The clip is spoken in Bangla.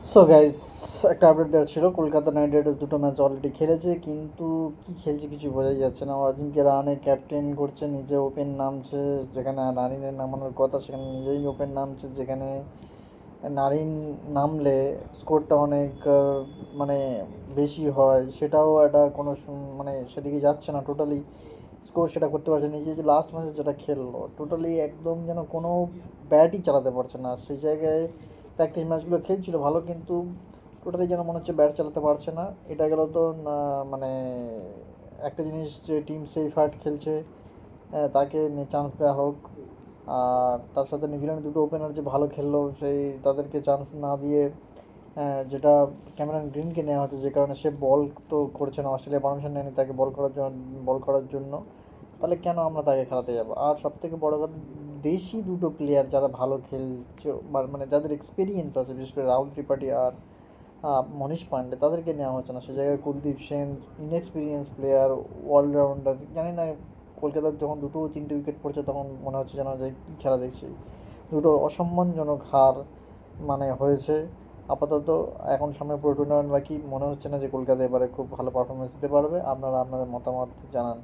সো গাইস, একটা আপডেট দেওয়ার ছিল। কলকাতা নাইট রাইডার্স দুটো ম্যাচ অলরেডি খেলেছে, কিন্তু কি খেলছে কিছু বোঝাই যাচ্ছে না। অজিঙ্ক্য রাহানে ক্যাপ্টেন করছে, নিজে ওপেন নামছে। যেখানে নারিনের নামানোর কথা সেখানে নিজেই ওপেন নামছে, যেখানে নারিন নামলে স্কোরটা অনেক মানে বেশি হয়, সেটাও একটা কোনো মানে সেদিকে যাচ্ছে না টোটালি। স্কোর সেটা করতে পারছে, নিজে যে লাস্ট ম্যাচে যেটা খেললো টোটালি একদম যেন কোনো ব্যাটই চালাতে পারছে না। সেই জায়গায় প্র্যাকটিস ম্যাচগুলো খেলছিল ভালো, কিন্তু টোটালি যেন মনে হচ্ছে ব্যাট চালাতে পারছে না। এটা গেল তো না, মানে একটা জিনিস যে টিম সেফ হার্ট খেলছে, তাকে চান্স দেওয়া হোক। আর তার সাথে নিউজিল্যান্ড দুটো ওপেনার যে ভালো খেললো, সেই তাদেরকে চান্স না দিয়ে যেটা ক্যামেরন গ্রিনকে নেওয়া হচ্ছে, যে কারণে সে বল তো করছে না, অস্ট্রেলিয়া পারমিশন নেয়নি তাকে বল করার জন্য। তাহলে কেন আমরা তাকে খেলাতে যাবো? আর সবথেকে বড় কথা, দেশি দুটো প্লেয়ার যারা ভালো খেলছে মানে যাদের এক্সপিরিয়েন্স আছে, বিশেষ করে রাহুল ত্রিপাঠী আর মনীষ পান্ডে, তাদেরকে নেওয়া হচ্ছে না। সে জায়গায় Kuldeep Sen, inexperience player, allrounder, জানি না। কলকাতার যখন দুটো তিনটে উইকেট পড়ছে তখন মনে হচ্ছে যেন যে কী খেলা দেখছি। দুটো অসম্মানজনক হার মানে হয়েছে আপাতত। এখন সামনে পুরো টুর্নামেন্ট বাকি, মনে হচ্ছে না যে কলকাতা এবারে খুব ভালো পারফরমেন্স দিতে পারবে। আপনারা আপনাদের মতামত জানান।